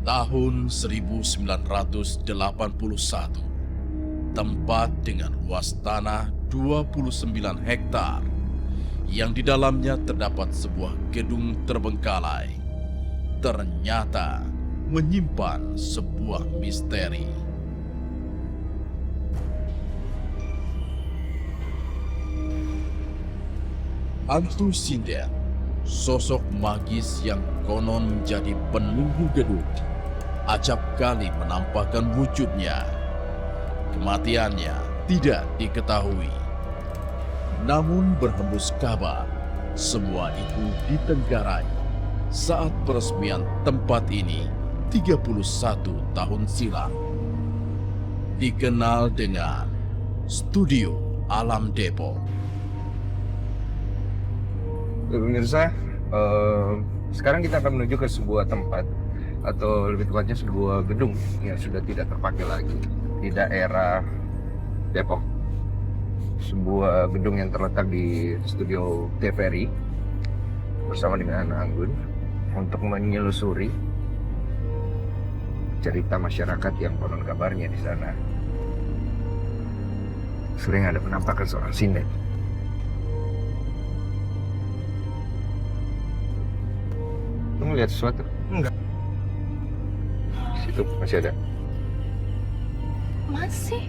Tahun 1981, tempat dengan luas tanah 29 hektar yang di dalamnya terdapat sebuah gedung terbengkalai, ternyata menyimpan sebuah misteri. Hantu Sinden, sosok magis yang konon menjadi penunggu gedung, acap kali menampakkan wujudnya. Kematiannya tidak diketahui. Namun berhembus kabar, semua itu ditenggarai saat peresmian tempat ini 31 tahun silam. Dikenal dengan Studio Alam Depok. Pemirsa, sekarang kita akan menuju ke sebuah tempat, atau lebih tepatnya sebuah gedung yang sudah tidak terpakai lagi di daerah Depok. Sebuah gedung yang terletak di studio TVRI bersama dengan Anggun untuk menyelusuri cerita masyarakat yang konon kabarnya di sana sering ada penampakan seorang sinden. Kamu lihat sesuatu? Enggak. Di situ masih ada.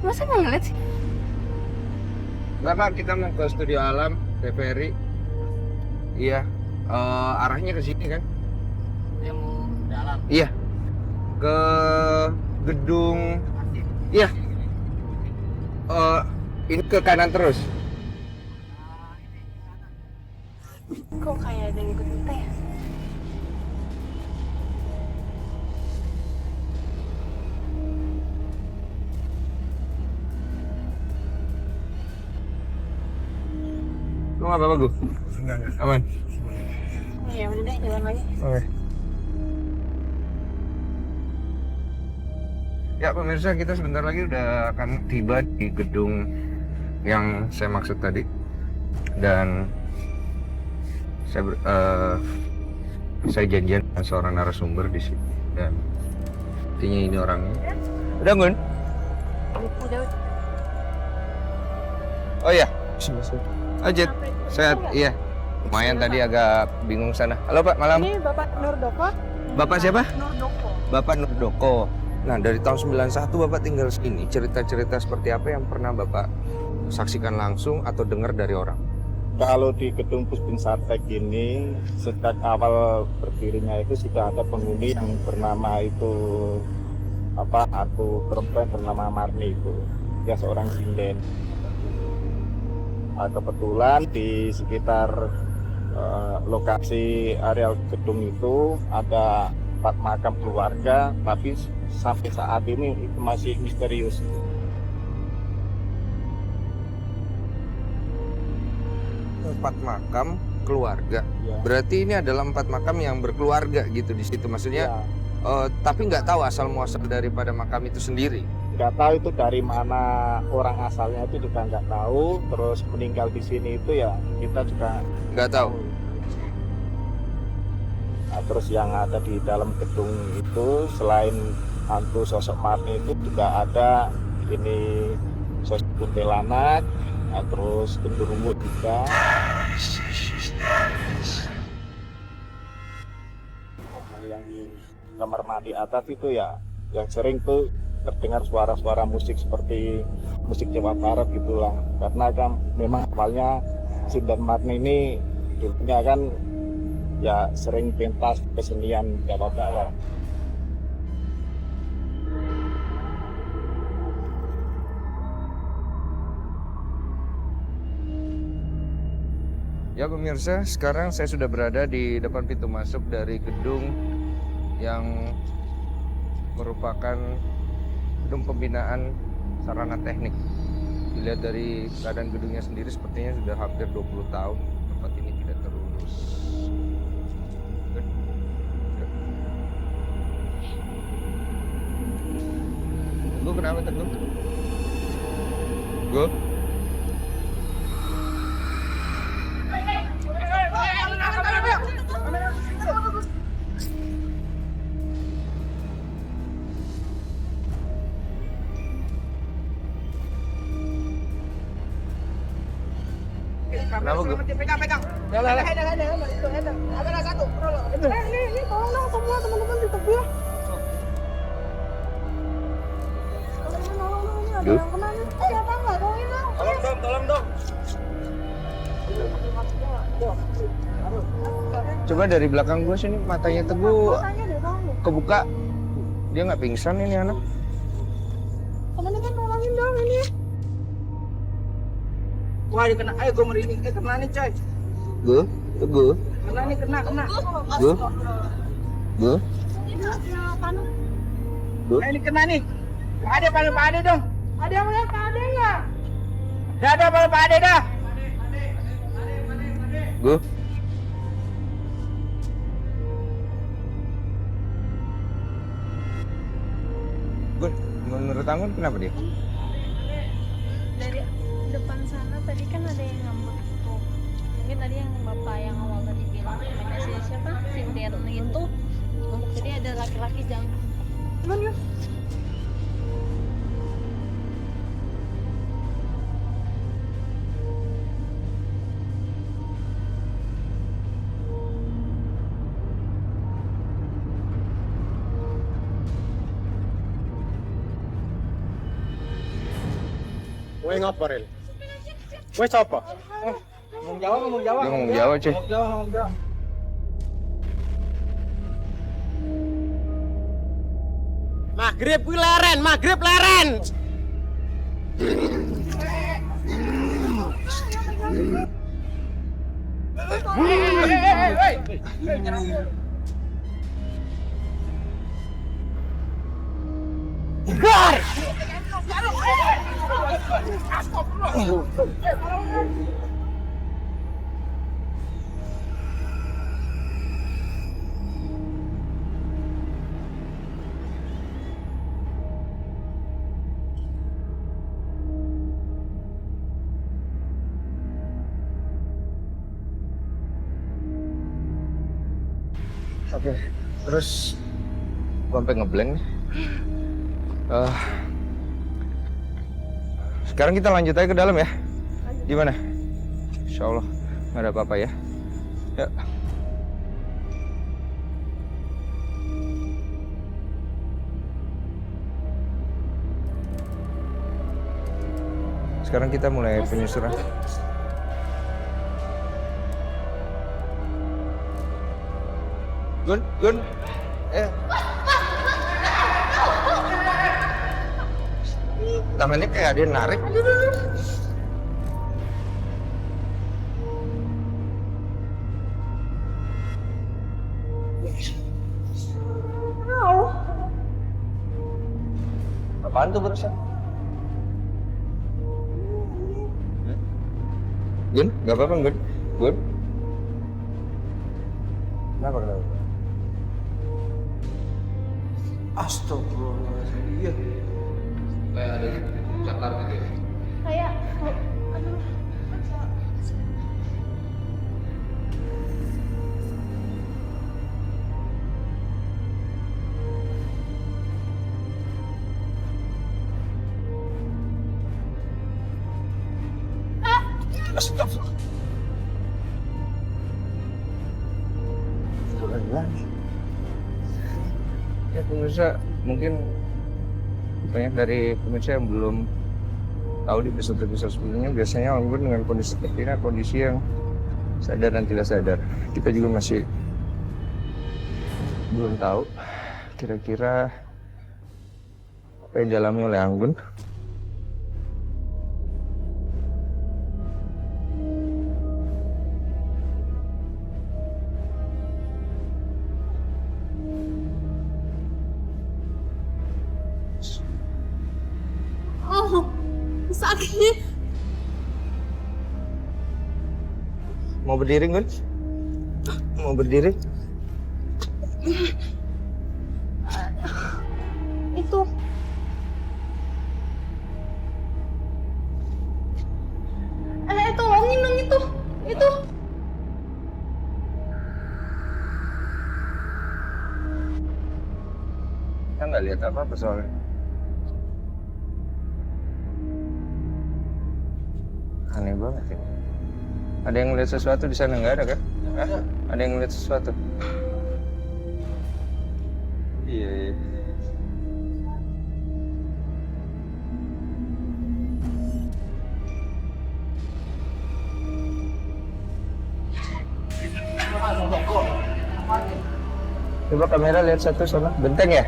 Masa nggak ngeliat sih? Enggak Kak, kita mau ke Studio Alam TVRI. Iya, arahnya ke sini kan? Dia mau dalam. Iya, ke gedung. Iya. Ini ke kanan terus. Kok kayak ada yang ikut kita ya? Lu nggak apa-apa gue? Enggak. Aman. Ya udah deh, jalan lagi. Oke. Ya pemirsa, kita sebentar lagi udah akan tiba di gedung yang saya maksud tadi, dan saya janjian dengan seorang narasumber di sini, dan intinya ini orangnya. Udah Gun? Udah. Oh iya. Ajit, sehat? Iya. Lumayan tadi agak bingung sana. Halo Pak, malam. Ini Bapak Nurdoko. Bapak siapa? Nurdoko. Bapak Nurdoko. Nah, dari tahun 91 Bapak tinggal sini. Cerita-cerita seperti apa yang pernah Bapak saksikan langsung atau dengar dari orang? Kalau di gedung Puspin Sartek ini, sejak awal berdirinya itu sudah ada penghuni yang bernama itu atau perempuan bernama Marni itu. Dia seorang sinden. Kebetulan di sekitar lokasi areal gedung itu ada 4 makam keluarga, tapi sampai saat ini itu masih misterius. Empat makam keluarga. Ya. Berarti ini adalah 4 makam yang berkeluarga gitu di situ. Maksudnya, Ya, tapi nggak tahu asal muasal daripada makam itu sendiri. nggak tahu itu dari mana orang asalnya, itu juga nggak tahu. Terus meninggal di sini itu ya kita juga Nggak tahu. Nah, terus yang ada di dalam gedung itu selain hantu sosok Marni itu juga ada ini sosok kuntilanak, terus genderuwo juga. Yang di kamar mandi atas itu ya yang sering tuh terdengar suara-suara musik seperti musik Jawa Barat gitulah, karena kan memang awalnya Sinden Marni ini dulunya kan ya sering pentas kesenian Jawa Barat. Ya pemirsa, sekarang saya sudah berada di depan pintu masuk dari gedung yang merupakan gedung pembinaan sarana teknik. Dilihat dari keadaan gedungnya sendiri sepertinya sudah hampir 20 tahun tempat ini tidak terurus. Gue kenapa teguh? Gue? Kenapa gue? Pegang. Lah. Ada satu. Ini tolong dong semua teman-teman di tepi ya. Tolong, ini ada Duh. yang kena nih. Siapa nggak tolongin dong? Tolong dong. Coba dari belakang gue sini matanya Teguh Tanya deh bang. kebuka. Dia nggak pingsan ini anak. Temen kan tolongin dong ini. Wah, dia kena. Ayo gue merinding. Kena nih, coy. Gue, Teguh, Kena nih, kena. gue. Ini kenapa nih? Ayo ini kena nih. Pak Ade, panggil Pak Ade dong. Ada yang lihat Pak Ade nggak? Ada panggil Pak Ade dah. Gue. Gun, menurut Anggun kenapa dia? Dari depan sana tadi kan ada yang ngambek tuh. Mungkin tadi yang bapak yang awal tadi bilang namanya siapa? Sinder itu. Jadi ada laki-laki jangan. Cuman yuk. Woi ngapa Rel? Woi siapa? Ngomong Jawa. Dia ngomong Jawa, cuy. Ngomong Jawa. Maghrib kuwi leren, maghrib leren. Oke, terus gue sampai ngeblank nih. Sekarang kita lanjut aja ke dalam ya. Gimana? Insya Allah nggak ada apa-apa ya. Ya. Sekarang kita mulai penyusuran. Gun, namanya kayak ada yang narik. Apaan tuh barusan? Gun, nggak apa-apa Gun. Kenapa? Astagfirullahaladzim. Iya. Kayak ada cakar gitu ya. Kayak aduh. Astagfirullah. Ya pemirsa, mungkin banyak dari pemirsa yang belum tahu di episode-episode sebelumnya, biasanya Anggun dengan kondisi seperti ini, kondisi yang sadar dan tidak sadar. Kita juga masih belum tahu kira-kira apa yang dialami oleh Anggun. Oh, sakit. Mau berdiri, Gun? Mau berdiri? Itu. Tolongin dong itu. Itu. Kita nggak lihat apa-apa soalnya. Aneh banget ini. Ada yang lihat sesuatu di sana? Nggak ada kan? Hah? Ada yang lihat sesuatu? Iya. Coba kamera lihat satu sana. Benteng ya?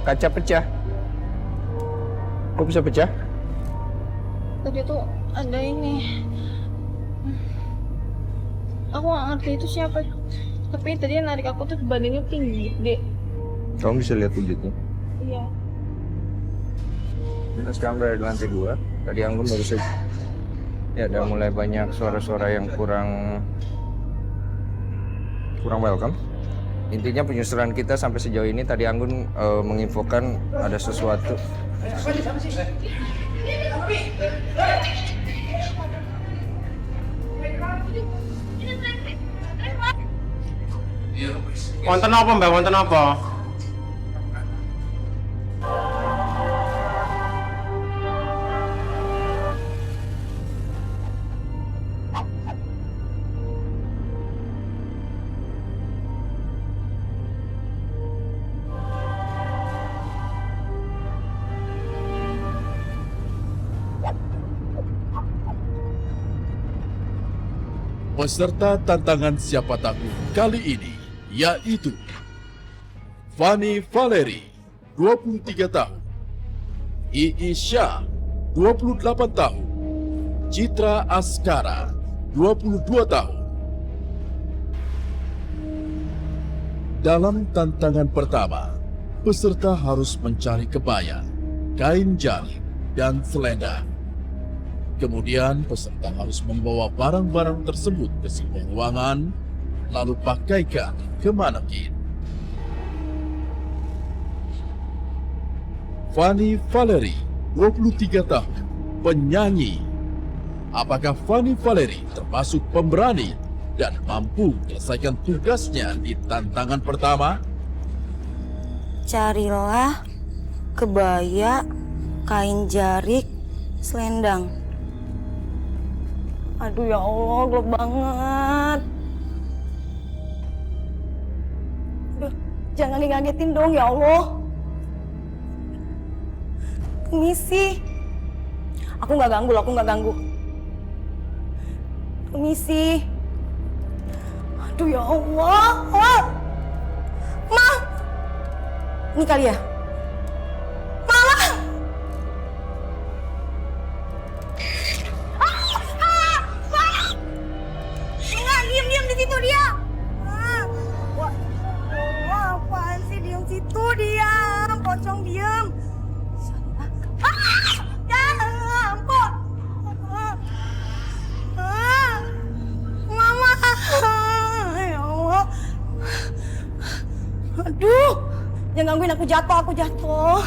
Kaca pecah. Kok bisa pecah? Tadi tuh ada ini. Aku nggak ngerti itu siapa. Tapi tadi yang narik aku tuh badannya tinggi, gede. Kamu bisa lihat wujudnya? Iya. Kita sekarang berada di lantai 2. Tadi Anggun baru saja. Ya, udah mulai banyak suara-suara yang kurang welcome. Intinya penyusuran kita sampai sejauh ini tadi Anggun menginfokan ada sesuatu. Wonten apa mbak? Wonten apa? Peserta tantangan siapa takut kali ini yaitu Fanny Valeri, 23 tahun, Iis Syah, 28 tahun, Citra Askara, 22 tahun. Dalam tantangan pertama, peserta harus mencari kebaya, kain jali, dan selendang. Kemudian peserta harus membawa barang-barang tersebut ke sebuah ruangan, lalu pakaikan ke manekin. Fanny Valeri, 23 tahun, penyanyi. Apakah Fanny Valeri termasuk pemberani dan mampu menyelesaikan tugasnya di tantangan pertama? Carilah kebaya, kain jarik, selendang. Aduh ya Allah, gelap banget. Aduh, jangan ngagetin dong ya Allah. Permisi. Aku nggak ganggu. Permisi. Aduh ya Allah. Ma. Ini kali ya? Mama. Diam di situ dia. Wah, apaan sih diam situ dia? Pocong diam. Mama. Ya Allah. Aduh, jangan gangguin aku jatuh.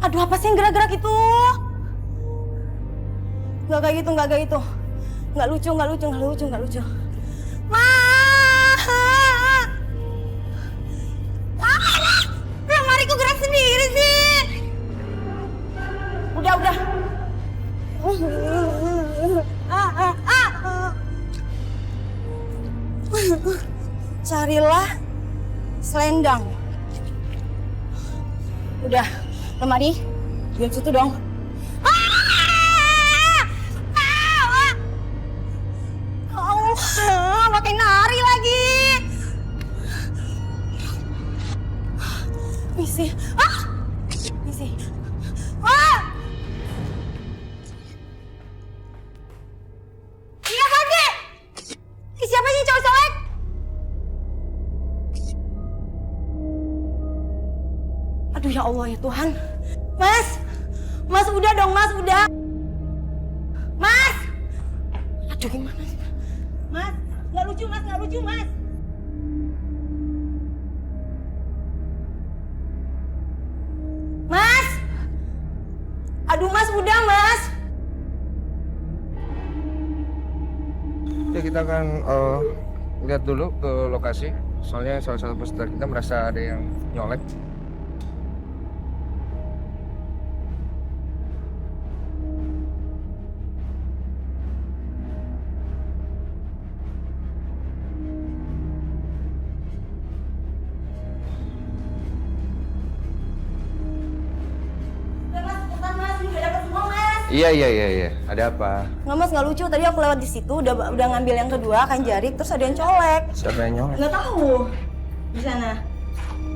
Aduh, apa sih yang gerak-gerak itu? Nggak kayak gitu. Nggak lucu. Ma! Mari kok gerak sendiri sih? Udah. Carilah selendang. Udah, lemari. Diam situ dong. Pakai nari lagi. Misi. Iya kakek. Siapa sih cowok selek? Aduh ya Allah ya Tuhan. Mas udah dong udah. Mas. Aduh gimana sih? Mas, nggak lucu mas. Mas, aduh mas udah mas. Ya kita akan lihat dulu ke lokasi. Soalnya salah satu peserta kita merasa ada yang nyolek. Udah mas, cepetan mas, ini udah dapat semua mas. Iya. Ada apa? Nggak mas, nggak lucu. Tadi aku lewat di situ, udah ngambil yang kedua, kain jarik, terus ada yang colek. Siapa yang nyolek? Nggak tahu. Di sana.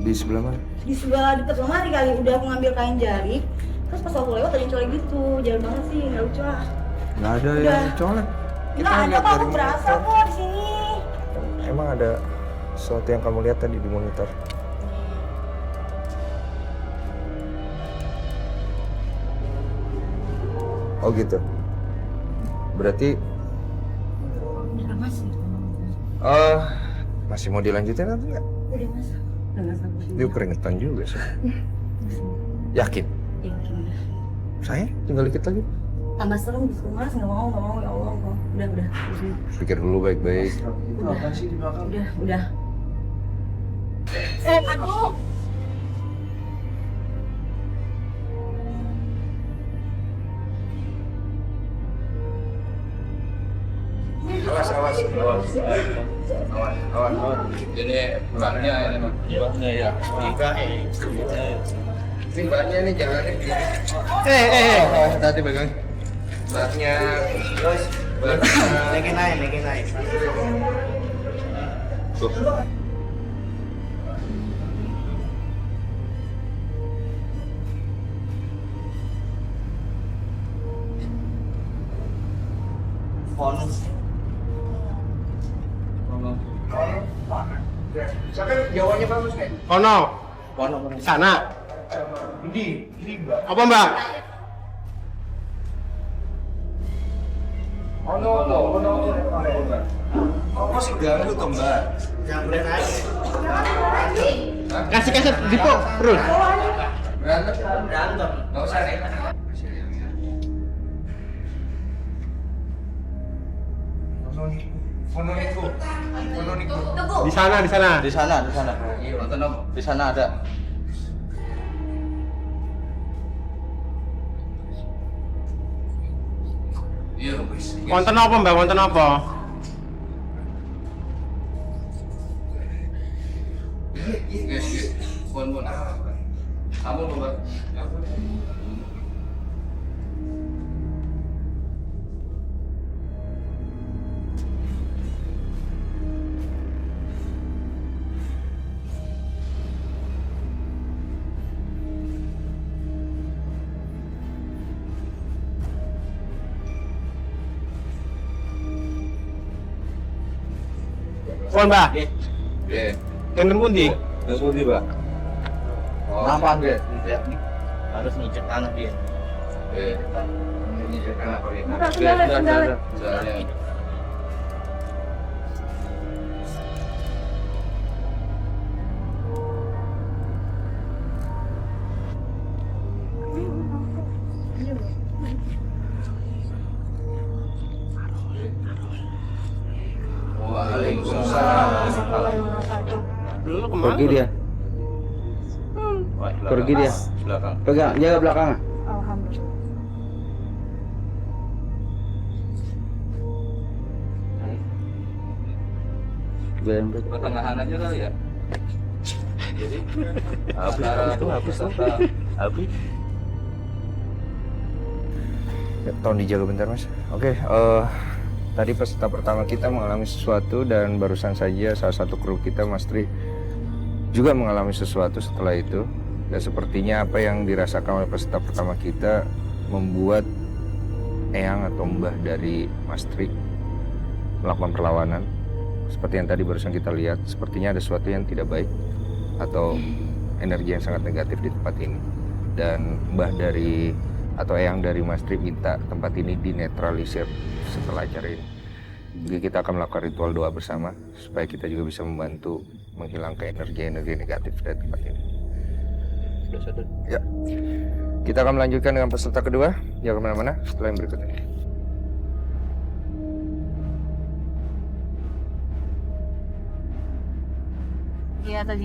Di sebelah mana? Di sebelah deket lemari kali, udah aku ngambil kain jarik. Terus pas aku lewat ada yang colek gitu. Jalan banget sih, nggak lucu ah. Nggak ada Udah. yang colek. Nggak ada kok, aku berasa kok di sini. Emang ada sesuatu yang kamu lihat tadi di monitor? Oh gitu. Berarti Udah mas. masih mau dilanjutin atau enggak? Udah mas. Udah mas aku. Dia keringetan juga sih. Yakin? Yakin udah. Saya tinggal dikit lagi. Tambah serem di rumah, nggak mau ya Allah. Udah. Pikir dulu baik-baik. Udah. Aduh. Awas. Ini mbaknya ini mah. Mbaknya ya. Ini mbaknya nih jalannya begini. Hati pegang. Mbaknya. Lagi naik. Tuh. Jawanya bagus nih. Kono. Sana. Ini Apa mbak? masih ganggu tuh mbak. Kasih kaset Dipo terus. Berantem. Nggak usah nih. Mononiku. Di sana. Di sana. Di sana ada. Iya, guys. Wonten apa mbak? Wonten apa? Guys. Pon. Kamu loh, Mbak. Pon mbak. Iya. Enten pundi? Ngerti, Pak. Nampak nggak? Harus ngecek tanah dia. Ini kenapa ya? Sudah. Soalnya Dulu kemana? Pergi dia. Pergi dia. belakang. Pegang, jaga belakang. Alhamdulillah. Biarin berarti. Pertengahan aja kali ya. Jadi Habis. Ya, tolong dijaga bentar mas. Oke, tadi peserta pertama kita mengalami sesuatu dan barusan saja salah satu kru kita Mas Tri juga mengalami sesuatu setelah itu. Dan sepertinya apa yang dirasakan oleh peserta pertama kita membuat eyang atau mbah dari Mas Tri melakukan perlawanan. Seperti yang tadi barusan kita lihat, sepertinya ada sesuatu yang tidak baik atau energi yang sangat negatif di tempat ini. Dan mbah dari atau eyang dari Mas Tri minta tempat ini dinetralisir setelah acara ini. Jadi kita akan melakukan ritual doa bersama supaya kita juga bisa membantu menghilangkan energi-energi negatif dari tempat ini. Sudah sadar? Ya. Kita akan melanjutkan dengan peserta kedua. Jangan kemana-mana setelah yang berikut ini. Iya tadi.